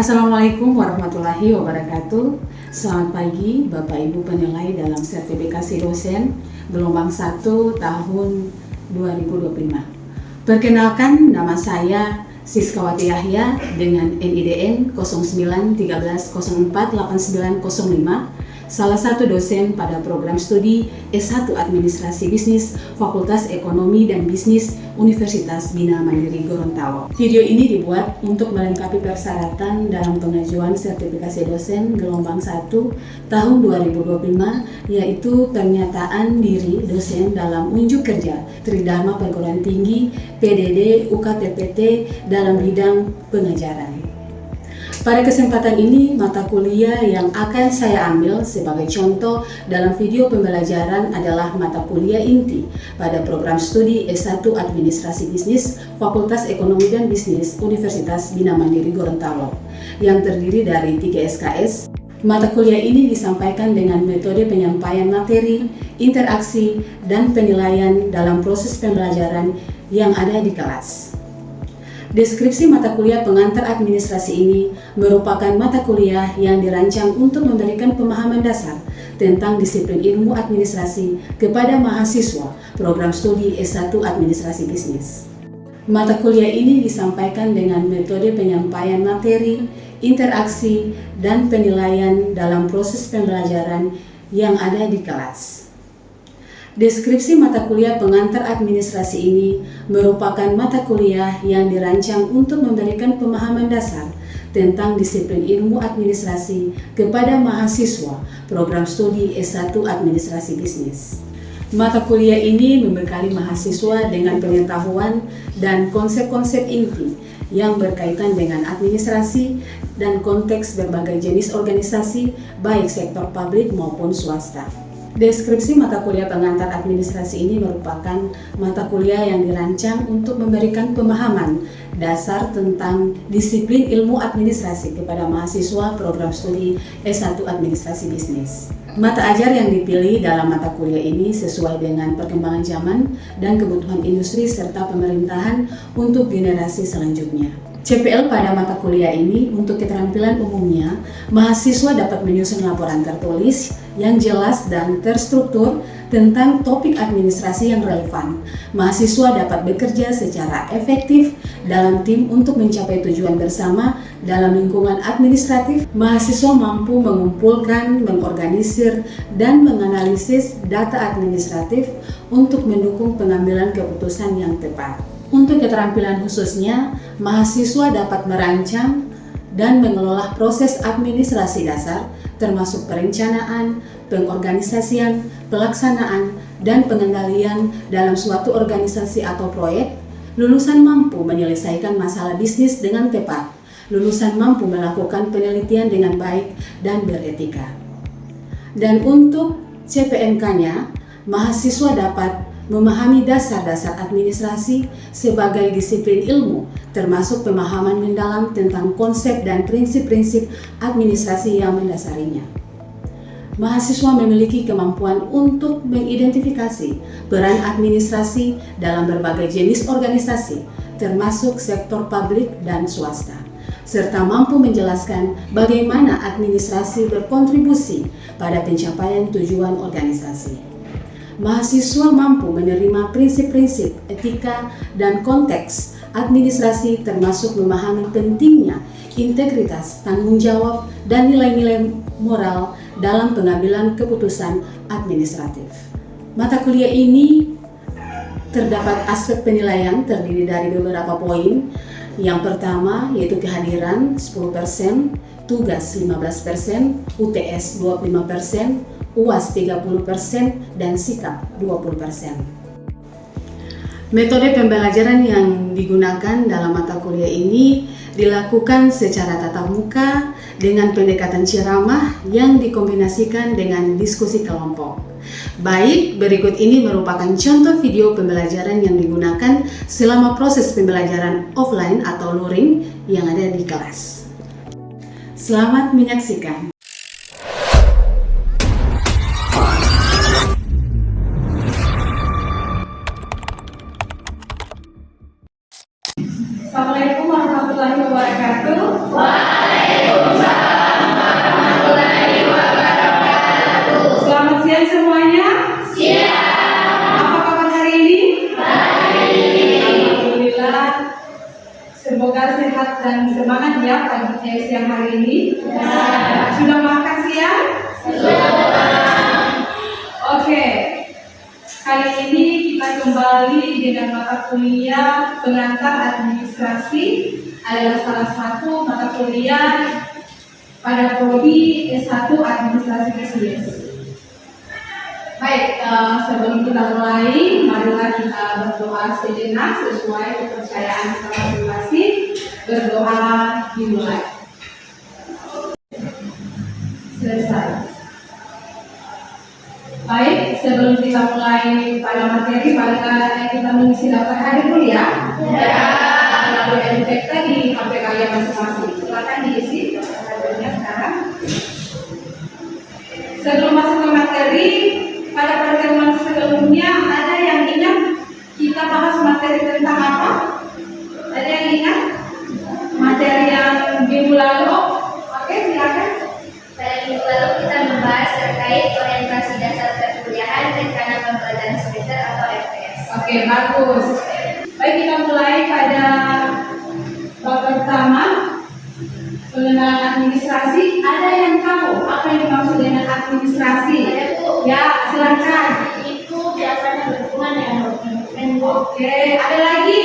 Assalamualaikum warahmatullahi wabarakatuh. Selamat pagi Bapak Ibu penilai dalam sertifikasi dosen gelombang 1 tahun 2025. Perkenalkan, nama saya Siskawati Yahya dengan NIDN 0913048905, salah satu dosen pada program studi S1 Administrasi Bisnis Fakultas Ekonomi dan Bisnis Universitas Bina Mandiri Gorontalo. Video ini dibuat untuk melengkapi persyaratan dalam pengajuan sertifikasi dosen gelombang 1 tahun 2025, yaitu pernyataan diri dosen dalam unjuk kerja Tridharma Perguruan Tinggi PDD UKTPT dalam bidang pengajaran. Pada kesempatan ini, mata kuliah yang akan saya ambil sebagai contoh dalam video pembelajaran adalah mata kuliah inti pada program studi S1 Administrasi Bisnis Fakultas Ekonomi dan Bisnis Universitas Bina Mandiri Gorontalo yang terdiri dari 3 SKS. Mata kuliah ini disampaikan dengan metode penyampaian materi, interaksi, dan penilaian dalam proses pembelajaran yang ada di kelas. Deskripsi mata kuliah pengantar administrasi ini merupakan mata kuliah yang dirancang untuk memberikan pemahaman dasar tentang disiplin ilmu administrasi kepada mahasiswa program studi S1 Administrasi Bisnis. Mata kuliah ini disampaikan dengan metode penyampaian materi, interaksi, dan penilaian dalam proses pembelajaran yang ada di kelas. Deskripsi mata kuliah pengantar administrasi ini merupakan mata kuliah yang dirancang untuk memberikan pemahaman dasar tentang disiplin ilmu administrasi kepada mahasiswa program studi S1 Administrasi Bisnis. Mata kuliah ini membekali mahasiswa dengan pengetahuan dan konsep-konsep inti yang berkaitan dengan administrasi dan konteks berbagai jenis organisasi, baik sektor publik maupun swasta. Deskripsi mata kuliah pengantar administrasi ini merupakan mata kuliah yang dirancang untuk memberikan pemahaman dasar tentang disiplin ilmu administrasi kepada mahasiswa program studi S1 Administrasi Bisnis. Mata ajar yang dipilih dalam mata kuliah ini sesuai dengan perkembangan zaman dan kebutuhan industri serta pemerintahan untuk generasi selanjutnya. CPL pada mata kuliah ini untuk keterampilan umumnya, mahasiswa dapat menyusun laporan tertulis yang jelas dan terstruktur tentang topik administrasi yang relevan. Mahasiswa dapat bekerja secara efektif dalam tim untuk mencapai tujuan bersama dalam lingkungan administratif. Mahasiswa mampu mengumpulkan, mengorganisir, dan menganalisis data administratif untuk mendukung pengambilan keputusan yang tepat. Untuk keterampilan khususnya, mahasiswa dapat merancang dan mengelola proses administrasi dasar, termasuk perencanaan, pengorganisasian, pelaksanaan, dan pengendalian dalam suatu organisasi atau proyek. Lulusan mampu menyelesaikan masalah bisnis dengan tepat. Lulusan mampu melakukan penelitian dengan baik dan beretika. Dan untuk CPNK-nya, mahasiswa dapat memahami dasar-dasar administrasi sebagai disiplin ilmu, termasuk pemahaman mendalam tentang konsep dan prinsip-prinsip administrasi yang mendasarinya. Mahasiswa memiliki kemampuan untuk mengidentifikasi peran administrasi dalam berbagai jenis organisasi, termasuk sektor publik dan swasta, serta mampu menjelaskan bagaimana administrasi berkontribusi pada pencapaian tujuan organisasi. Mahasiswa mampu menerima prinsip-prinsip etika dan konteks administrasi, termasuk memahami pentingnya integritas, tanggung jawab, dan nilai-nilai moral dalam pengambilan keputusan administratif. Mata kuliah ini terdapat aspek penilaian terdiri dari beberapa poin. Yang pertama yaitu kehadiran 10%, tugas 15%, UTS 25%, UAS 30%, dan sikap 20%. Metode pembelajaran yang digunakan dalam mata kuliah ini dilakukan secara tatap muka dengan pendekatan ceramah yang dikombinasikan dengan diskusi kelompok. Baik, berikut ini merupakan contoh video pembelajaran yang digunakan selama proses pembelajaran offline atau luring yang ada di kelas. Selamat menyaksikan. Assalamualaikum warahmatullahi wabarakatuh. Waalaikumsalam. siang hari ini? Sudah makan siang? Oke. Kali ini kita kembali dengan mata kuliah pengantar administrasi, adalah salah satu mata kuliah pada prodi S1 Administrasi Bisnis. Baik, sebelum kita mulai, marilah kita berdoa sejenak sesuai kepercayaan kita masing-masing. Berdoa dimulai. Selesai. Baik, sebelum kita mulai pada materi, marilah kita mengisi daftar hadir kuliah. Lalu edufek tadi HP kalian masing-masing. Silakan diisi daftar hadirnya sekarang. Sebelum masuk ke materi, pada pertemuan sebelumnya ada yang ingat kita bahas materi tentang apa? Ada yang ingat? Materi yang minggu lalu? Oke, silakan. Pada minggu lalu kita membahas terkait orientasi dasar perkuliahan rencana pembelajaran semester atau RTS. Oke, bagus. Baik, kita mulai pada bab pertama, pengenalan administrasi. Ada yang tahu apa yang dimaksud dengan administrasi? Ya, silakan. Itu biasanya berhubungan dengan dokumen. Oke, ada lagi?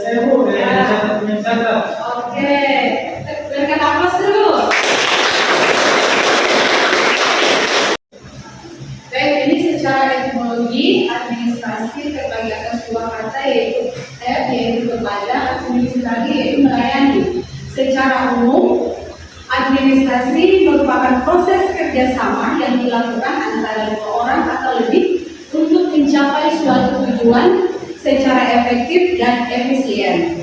Saya Bu, mencatat. Oke, berikan aplaus dulu. Baik, ini secara etimologi administrasi terbagi atas dua kata, yaitu kepada, administrasi yaitu melayani. Secara umum, administrasi merupakan proses kerjasama yang dilakukan antara dua orang atau lebih untuk mencapai suatu tujuan secara efektif dan efisien.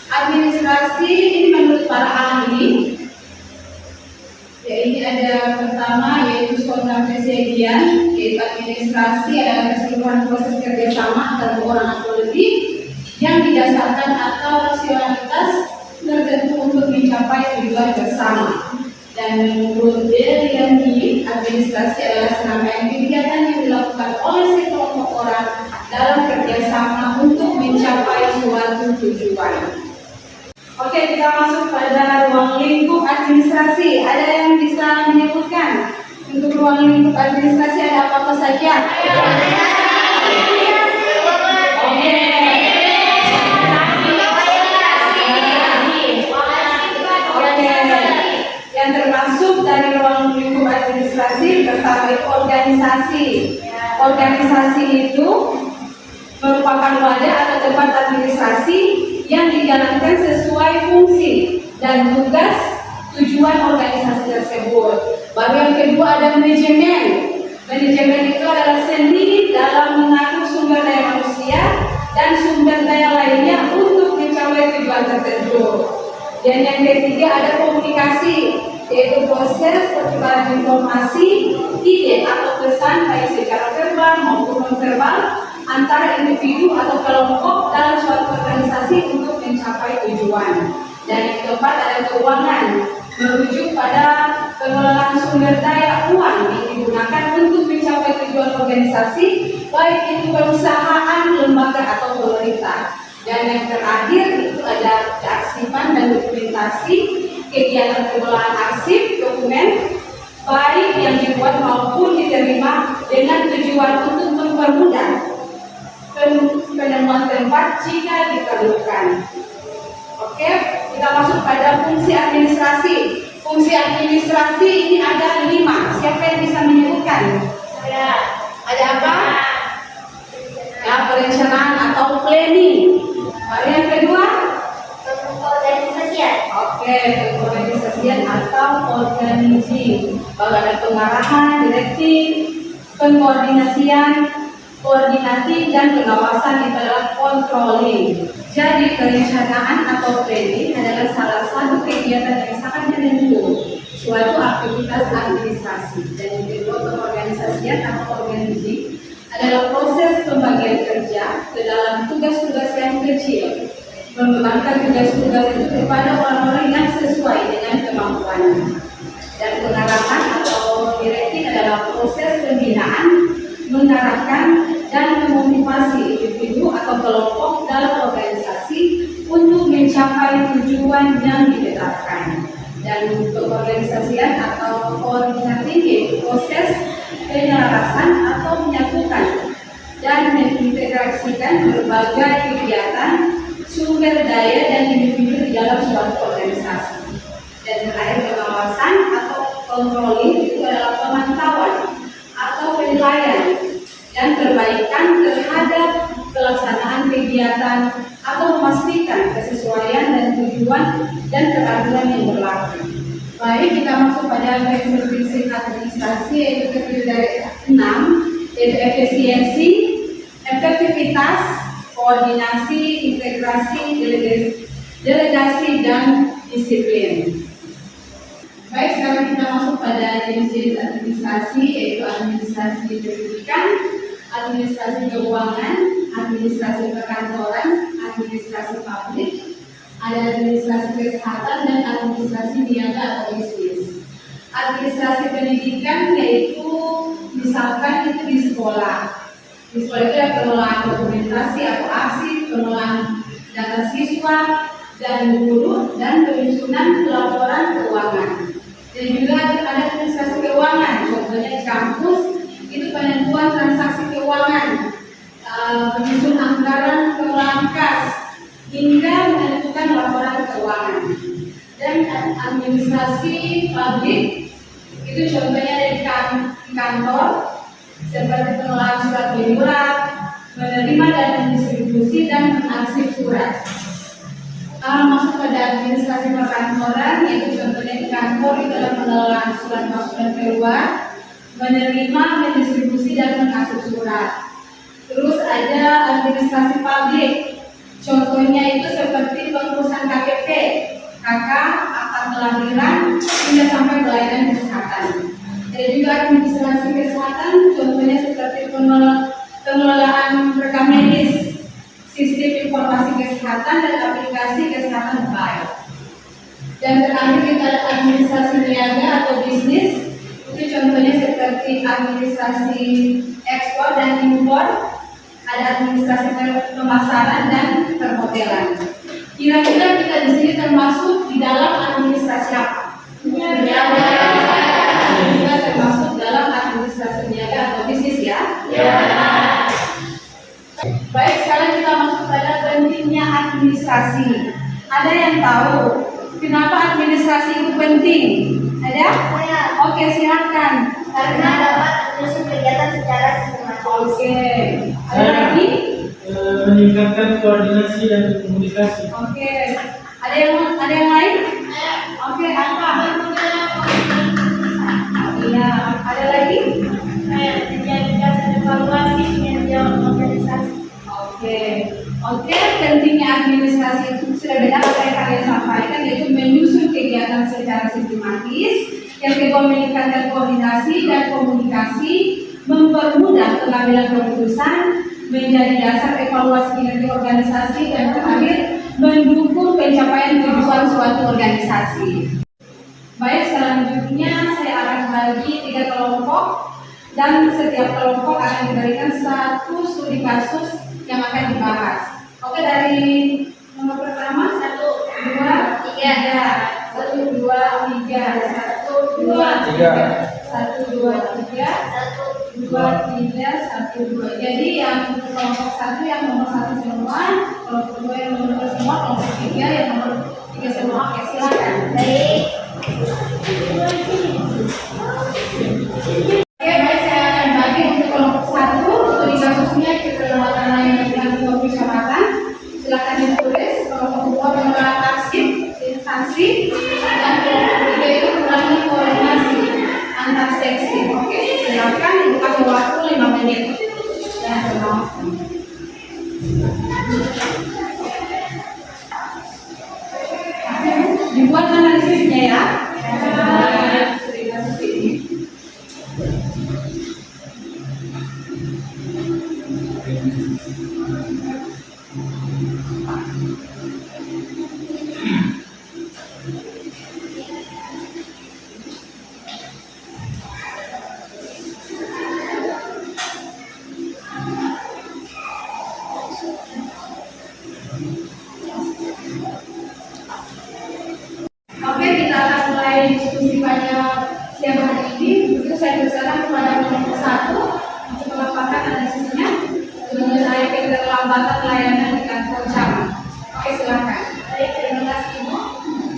Administrasi ini menurut para ahli, ya ini ada pertama yaitu Sondra Pesedian, yaitu administrasi adalah keseluruhan proses kerjasama antara dua orang atau lebih yang didasarkan atau rasionalitas tertentu untuk mencapai tujuan bersama. Dan menurut William Lee, administrasi adalah serangkaian kegiatan yang dilakukan oleh sekelompok orang dalam kerjasama untuk mencapai suatu tujuan. Oke, kita masuk pada ruang lingkup administrasi. Ada yang bisa menyebutkan untuk ruang lingkup administrasi ada apa saja? Oke. Yang termasuk dari ruang lingkup administrasi pertama itu organisasi. Organisasi itu merupakan wadah atau tempat administrasi yang dijalankan sesuai fungsi dan tugas tujuan organisasi tersebut. Baru yang kedua ada manajemen. Manajemen itu adalah seni dalam mengatur sumber daya manusia dan sumber daya lainnya untuk mencapai tujuan tertentu. Dan yang ketiga ada komunikasi, yaitu proses pertukaran informasi, ide atau pesan baik secara verbal maupun non-verbal antara individu atau kelompok dalam suatu organisasi untuk mencapai tujuan. Dan yang keempat ada keuangan, merujuk pada pengelolaan sumber daya uang yang digunakan untuk mencapai tujuan organisasi, baik itu perusahaan, lembaga atau pemerintah. Dan yang terakhir itu ada kearsipan dan dokumentasi, kegiatan pengelolaan arsip dokumen baik yang dibuat maupun diterima dengan tujuan untuk mempermudah penemuan tempat jika diperlukan. Oke, kita masuk pada fungsi administrasi. Fungsi administrasi ini ada 5. Siapa yang bisa menyebutkan? Ada apa? Ya, perencanaan atau planning. Lalu yang kedua? Pengorganisasian. Oke, pengorganisasian atau organizing. Lalu ada pengarahan, direktif, pengkoordinasian, koordinatif, dan pengawasan itu adalah controlling. Jadi perencanaan atau planning adalah salah satu kegiatan yang sangat menentu suatu aktivitas administrasi. Dan yang kedua pengorganisasian atau organizing adalah proses pembagian kerja ke dalam tugas-tugas yang kecil, mengembangkan tugas-tugas itu kepada orang-orang yang sesuai dengan kemampuannya. Dan pengarahan atau direktif adalah proses pembinaan, mengarahkan dan memotivasi individu atau kelompok dalam organisasi untuk mencapai tujuan yang ditetapkan. dan keorganisasian atau coordinating, yaitu proses penyelarasan atau menyatukan dan mengintegrasikan berbagai kegiatan, sumber daya dan individu di dalam suatu organisasi. Dan terakhir pengawasan atau controlling itu adalah pemantauan atau penilaian dan perbaikan terhadap pelaksanaan kegiatan atau memastikan kesesuaian dan tujuan dan peraturan yang berlaku. Baik, kita masuk pada prinsip administrasi, yaitu terdiri dari 6, yaitu efisiensi, efektivitas, koordinasi, integrasi, delegasi, dan disiplin. Baik, sekarang kita masuk pada jenis-jenis administrasi, yaitu administrasi pendidikan, administrasi keuangan, administrasi perkantoran, administrasi publik, ada administrasi kesehatan, dan administrasi niaga atau bisnis. Administrasi pendidikan yaitu misalkan itu di sekolah. Di sekolah itu ada pengelolaan dokumentasi atau arsip, pengelolaan data siswa dan guru, dan penyusunan laporan keuangan. Dan juga ada administrasi keuangan, contohnya di kampus itu penentuan transaksi keuangan, menyusun anggaran pengelolaan kas, hingga menentukan laporan keuangan. Dan administrasi publik itu contohnya di kantor, seperti pengelolaan surat menyurat, menerima dan mendistribusi dan mengarsip surat. Masuk pada administrasi perkantoran, yaitu contohnya di kantor itu adalah pengelolaan surat masuk dan keluar, menerima, mendistribusi dan mengarsip surat. Terus ada administrasi publik, contohnya itu seperti pengurusan KTP, KK, akta kelahiran, hingga sampai pelayanan kesehatan. Dan juga administrasi kesehatan, contohnya seperti pengelolaan rekam medis, sistem informasi kesehatan, dan aplikasi kesehatan mobile. Dan terakhir kita ada administrasi niaga atau bisnis, itu contohnya seperti administrasi ekspor dan impor, ada administrasi pemasaran dan perhotelan. Kira-kira kita di sini termasuk di dalam administrasi apa? Niaga. Kita termasuk dalam administrasi niaga atau bisnis ya? Ya. Baik, sekarang kita masuk pada pentingnya administrasi. Ada yang tahu kenapa administrasi itu penting? Ada? Ya. Oke, silakan. Karena dapat menyusun kegiatan secara sistematis. Oke. Ada lagi? Meningkatkan koordinasi dan komunikasi. Oke. Ada yang lain? Oke, apa? Iya. Ada lagi? Menjadikan evaluasi kinerja organisasi. Oke, pentingnya administrasi itu sudah benar apa yang kalian sampaikan, yaitu menyusun kegiatan secara sistematis, yang kedua meningkatkan koordinasi dan komunikasi, mempermudah pengambilan keputusan, menjadi dasar evaluasi kinerja organisasi, dan terakhir mendukung pencapaian tujuan suatu organisasi. Baik, selanjutnya saya akan bagi 3 kelompok, dan setiap kelompok akan diberikan 1 studi kasus yang akan dibahas. Oke, dari nomor pertama 1, 2, 3, 1, 2, 3, 1, 2, 3, 1, 2, 3, 1, 2, 3, 1, 2. Jadi yang kelompok 1 yang nomor 1 semua, kelompok 2 yang nomor 2 semua, kelompok 3 yang nomor 3 semua. Oke, silakan. Baik. Oke, baik, saya akan bagi untuk kelompok 1 studi kasusnya keterlambatan layanan dengan kecamatan. Silakan ditulis. Kelompok 2 pengelolaan arsip instansi, dan kelompok 3 itu mengurangi koordinasi antar seksi. Oke, silakan ibu kasih waktu 5 menit. Dan terima dibuat analisisnya ya. Studi kasus ini. Oke, kita akan mulai diskusi pada siang hari ini. Begitu saya persilakan kepada kelompok 1 untuk memaparkan analisisnya. Mengenai keterlambatan layanan di kantor cabang. Oke, silakan. Baik, terima kasih Ibu.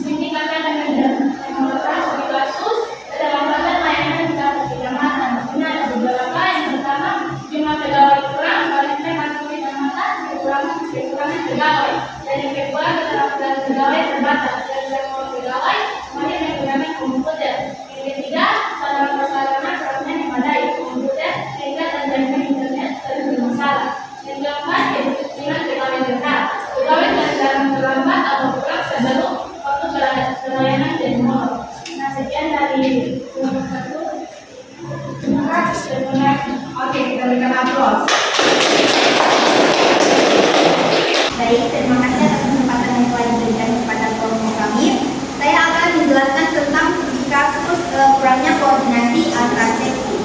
Signifikan dan mengenai studi kasus keterlambatan layanan di kantor kecamatan. Ini ada beberapa. Yang pertama, jumlah pegawai kurang, banyaknya kantor kecamatan, kekurangan pegawai. Dan yang kedua, ketersediaan pegawai terbatas. Dan yang pegawai banyak yang menggunakan komputer. Yang ketiga, sarana-prasarana kurangnya memadai komputer sehingga terjadinya internet sering bermasalah. Yang keempat, kemiskinan pegawai tetap. Pegawai terkadang terlambat atau kurang sebelum waktu pelayanan dan molor. Nah, sekian dari kelompok 1. Terima kasih. Oke, kita berikan aplaus. Baik, terima kasih atas kesempatan yang telah diberikan kepada kelompok kami. Saya akan menjelaskan tentang studi kasus kurangnya koordinasi antar seksi.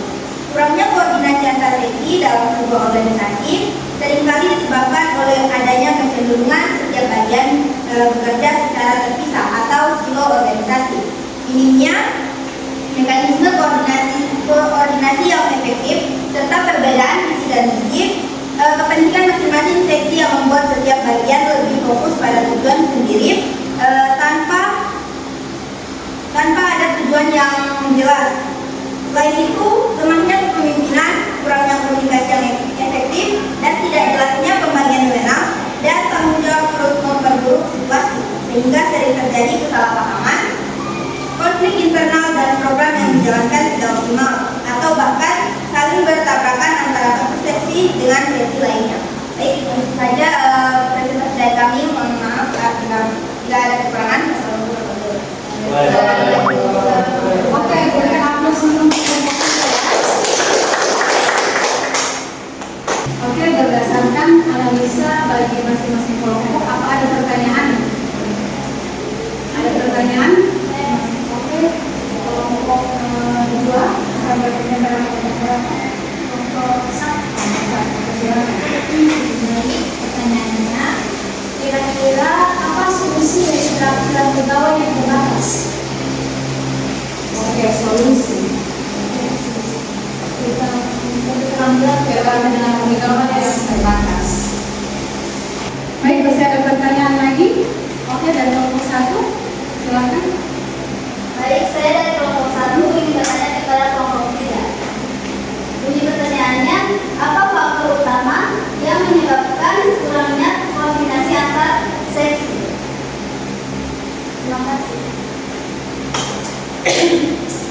Kurangnya koordinasi antar seksi dalam sebuah organisasi seringkali disebabkan oleh adanya kecenderungan setiap bagian bekerja secara terpisah atau silo organisasi. Minimnya mekanisme koordinasi yang efektif serta perbedaan visi dan misi, kepentingan masing-masing seksi yang membuat setiap bagian lebih fokus pada tujuan sendiri tanpa ada tujuan yang jelas. Selain itu, lemahnya kepemimpinan, kurangnya komunikasi yang efektif, dan tidak jelasnya pembagian wewenang dan tanggung jawab turut memperburuk situasi, sehingga sering terjadi kesalahpahaman, konflik internal dan program yang dijalankan tidak optimal, atau bahkan saling bertabrakan antara satu seksi dengan seksi lainnya. Baik, itu saja presentasi dari kami. Mohon maaf apabila tidak ada kekurangan. Oke, berikan aplaus untuk kelompok 3. Oke, berdasarkan analisa bagi masing-masing kelompok, apa ada pertanyaan? Ada pertanyaan? Oke, kelompok 2 sampai pertanyaan kelompok 1. Pertanyaannya, kira-kira apa solusi dari peraturan pegawai yang terbatas? Oke, solusi. Kita ambil peraturan dengan pegawai yang terbatas. Baik, masih ada pertanyaan lagi? Oke, dari kelompok 1, silakan. Baik, saya dari kelompok 1 ingin bertanya kepada kelompok 3. Bunyi pertanyaannya, apa faktor utama yang menyebabkan kurangnya koordinasi antar seksi? Terima kasih.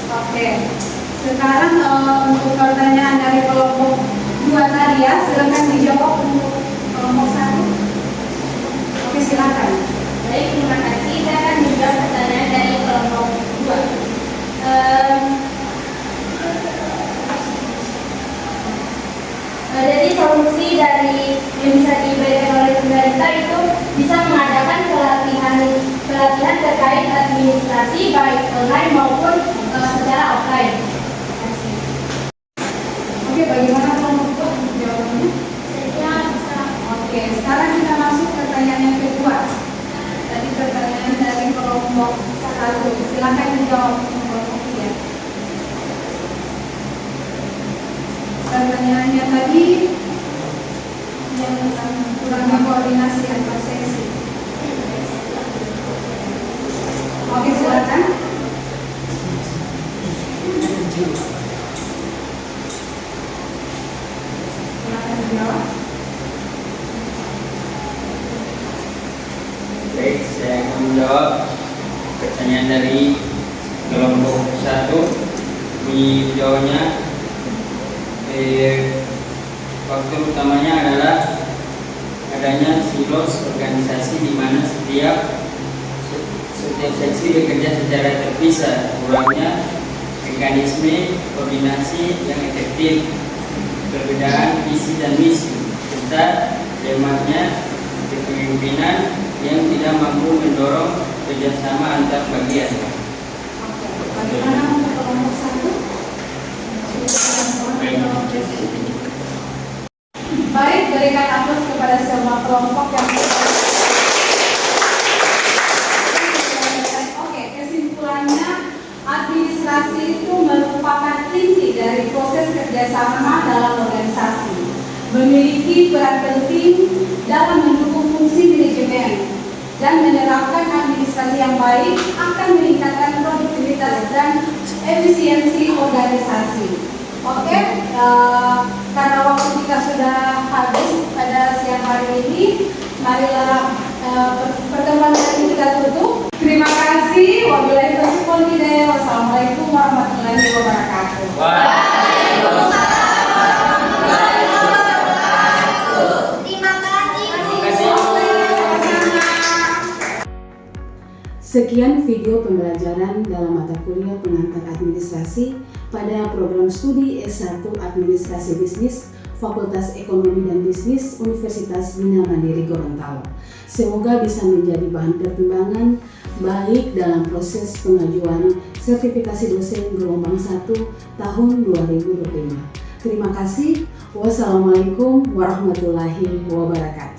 Oke, sekarang untuk pertanyaan dari kelompok 2 tadi ya, silakan dijawab untuk kelompok 1. Oke, silakan. Baik, terima kasih. Saya akan menjawab pertanyaan dari kelompok 2. Jadi solusi dari yang bisa diberikan oleh pemerintah itu bisa mengadakan pelatihan terkait administrasi baik online maupun secara offline. Terima kasih. Oke, bagaimana kelompok 2 untuk jawabannya? Saya bisa. Oke, sekarang kita masuk ke pertanyaan yang kedua. Tadi pertanyaan dari kelompok 1. Silakan dijawab untuk kelompok 3. Pertanyaannya tadi yang kurangnya koordinasi antar seksi. Oke, silakan. Silakan dijawab. Baik, saya akan menjawab pertanyaan dari kelompok 1. Bunyi jawabannya, faktor utamanya adalah adanya silos organisasi di mana setiap seksi bekerja secara terpisah, kurangnya mekanisme koordinasi yang efektif, perbedaan visi dan misi, serta lemahnya kepemimpinan yang tidak mampu mendorong kerjasama antar bagian. Bagaimana untuk kelompok 1? Baik, berikan aplaus kepada semua kelompok yang Oke, kesimpulannya administrasi itu merupakan inti dari proses kerjasama dalam organisasi, memiliki peran penting dalam mendukung fungsi manajemen, dan menerapkan administrasi yang baik akan meningkatkan produktivitas dan efisiensi organisasi. Oke, karena waktu kita sudah habis pada siang hari ini, marilah pertemuan ini kita tutup. Terima kasih. Wabillahi taufiq wal hidayah. Wassalamualaikum warahmatullahi wabarakatuh. Terima kasih. Sekian video pembelajaran dalam mata kuliah pengantar administrasi pada program studi S1 Administrasi Bisnis Fakultas Ekonomi dan Bisnis Universitas Bina Mandiri Gorontalo. Semoga bisa menjadi bahan pertimbangan baik dalam proses pengajuan sertifikasi dosen gelombang 1 tahun 2025. Terima kasih. Wassalamualaikum warahmatullahi wabarakatuh.